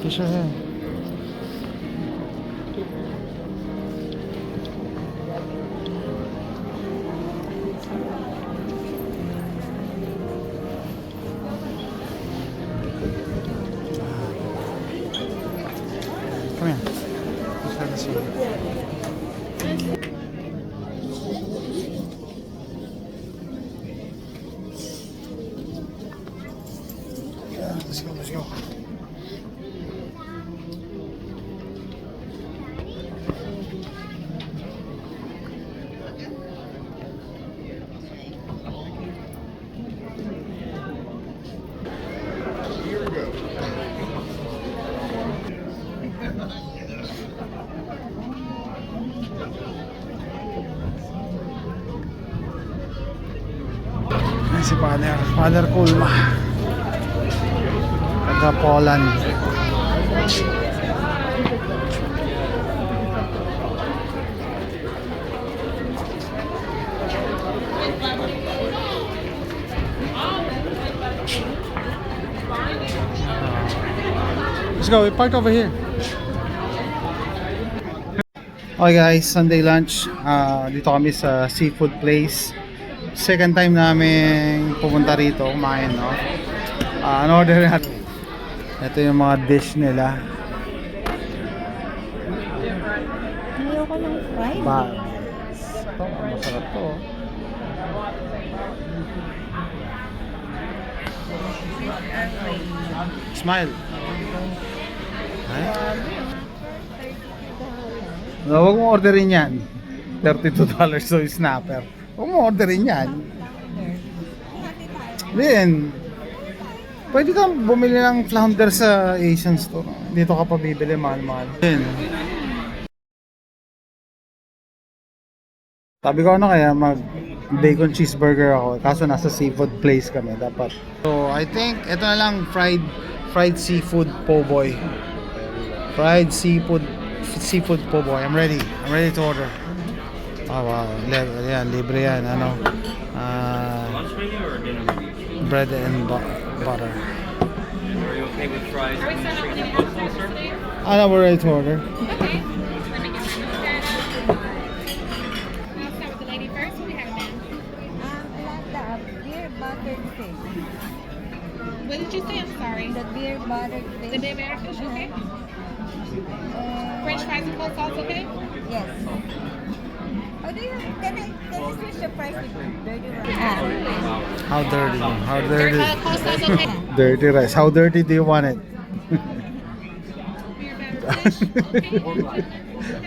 fish are here. Come here. Let's have this one. Let's go, let's go. Si Father Kulma, taga Poland. Let's go, we parked over here. Okay guys, Sunday lunch. Dito kami sa seafood place. Second time namin pumunta rito kumain, no? Order natin. Ito yung mga dish nila. Ayoko ng fried. Ito, masarap to. Smile. Ay? No, huwag mo orderin yan. $32 so snapper. Huwag mo orderin yan. Then, pwede kang bumili ng flounder sa Asian store. Dito ka pa bibili, mahal-mahal. Then, sabi ko ano kaya mag bacon cheeseburger ako. Kaso nasa seafood place kami dapat. So, I think ito na lang fried seafood po boy. Fried seafood po boy. I'm ready to order. Oh wow, yan, libre yan, ano, bread and butter. Are you okay with fries and chicken coleslaw, sir? I know we're ready to order. Okay. Let me get you that. I'll start with the lady first. What do you have, ma'am? I like the beer buttered fish. What did you say? I'm sorry. The beer buttered fish. The big bear fish, okay? French fries and coleslaw, okay? Yes. How do you, can I switch the price with dirty rice? How dirty? Coleslaw's okay. Dirty rice. How dirty do you want it? Beer better fish, okay?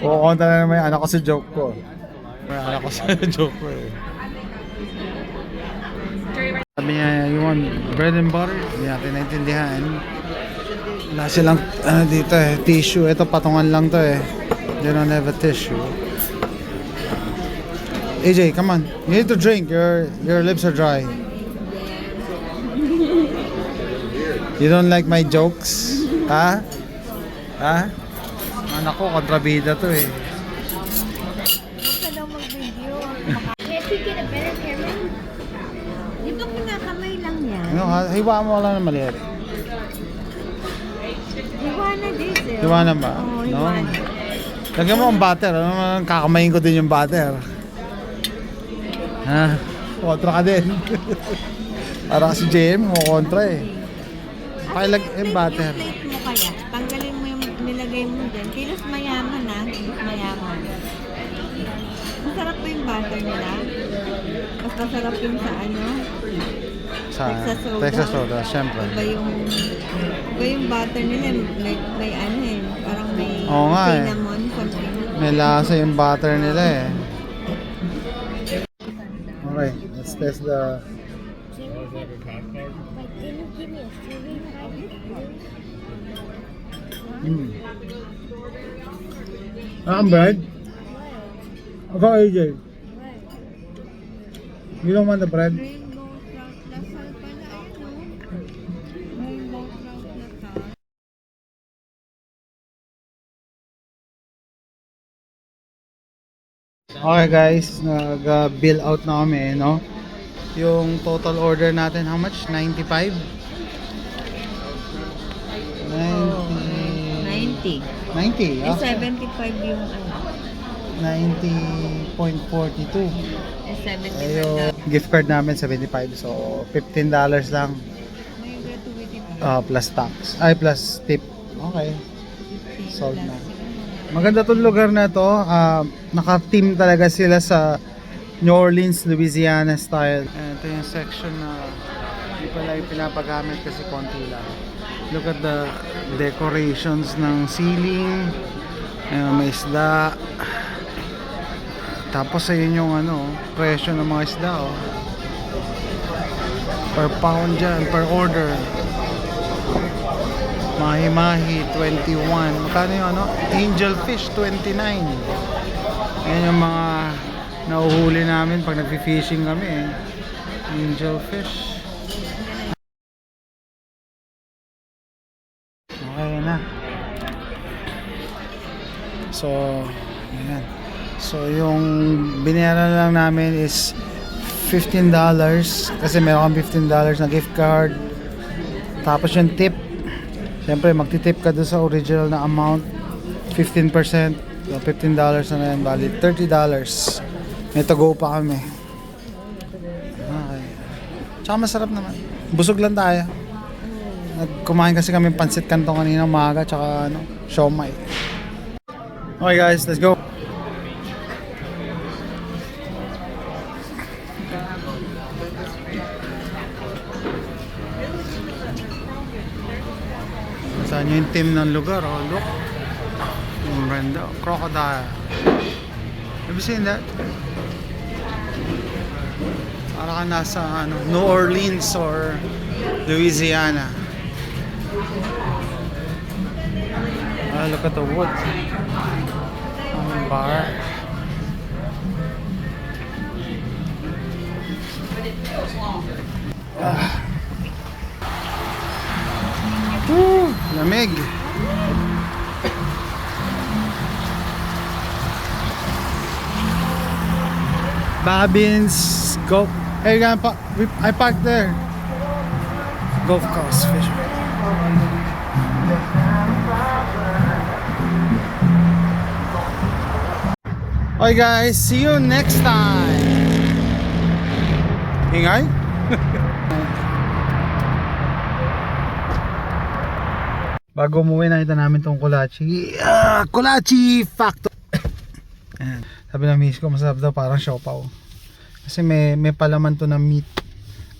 Kukunta na naman yung anak ko sa joke ko. May anak ko sa joke ko eh. Dirty rice. Sabi niya, you want bread and butter? Hindi natin naintindihan. Wala silang dito eh, tissue. Ito patungan lang to eh. They don't have a tissue. AJ, come on. You need to drink. Your lips are dry. You don't like my jokes? Ha? Ha? Anak ko, kontrabida to eh. Huwag ka daw mag-video. Can't you get a better camera? Di ba kinakamay lang yan? Ano, hiwaan mo lang na maliit. Iwana diesel. Hiwaan ba? Oo, No? iwana. Lagyan mo ang butter. Ano naman, kakamayin ko din yung butter. Ha? Kontra ka din. Para si JM, kontra eh. Pakilag yung butter. Yung plate mo kaya, tanggalin mo yung nilagay mo dyan. Kilos mayaman na, kilos mayaman. Masarap pa yung butter nila. Mas masarap yung sa ano. Sa Texas soda, syempre. Iba yung butter nila, may ano eh, parang may Oo nga eh. cinnamon, something. May lasa yung butter nila eh. Okay, let's test the... But can you give me a serving bread? Ako AJ. You don't want the bread? Rainbow trout lasal pala, ayun o. Rainbow trout lasal. Okay guys, nag-bill out na kami, no? Yung total order natin, how much? 95? 90... 90. 90. Eh, Okay. 75 yung ano. 90.42. Eh, 75 Ayo, na. gift card namin 75. So, $15 lang May gratuity pa. plus tax. Ay, plus tip. Okay. 15 Sold plus na. sila. Maganda tong lugar na to. Naka-team talaga sila sa New Orleans, Louisiana style. Ito yung section na hindi pala yung pinapagamit kasi konti lang. Look at the decorations ng ceiling. May isda. Tapos ayun yung presyo ng mga isda per pound dyan, per order. Mahi-mahi 21. Magkano yung angel fish 29. Ayan yung mga nauhuli namin pag nagfi-fishing kami angel fish. Okay na. So ayan. So yung binayaran lang namin is $15 kasi meron kang $15 na gift card. Tapos yung tip, siyempre magtitip ka doon sa original na amount 15%. So $15 na yan, bali $30. May to go pa kami. Okay. Tsaka masarap naman. Busog lang tayo. Kumain kasi kami pansit canton kanina umaga, tsaka siomai. Okay guys, let's go. Saan yung team ng lugar? Oh, look. Yung brand, crocodile. Have you seen that? Para ka nasa New Orleans or Louisiana. Look at the wood. Ang bar. Lamig. Babins Golf. Hey, I parked there. Golf course fish. Okay guys, see you next time. Ingay? Bago umuwi, nakita namin tong kolachi. Kolachi factor. Ayan. Sabi ng miss ko, masarap daw, parang siopaw. Kasi may palaman to na meat.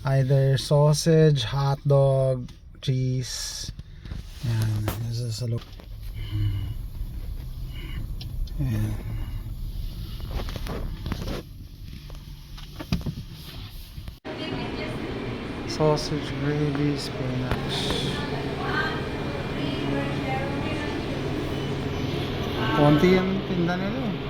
Either sausage, hotdog, cheese. Ayan. Nasa sa loob. Ayan. Sausage, gravy, spinach. Konti yung tinda nila.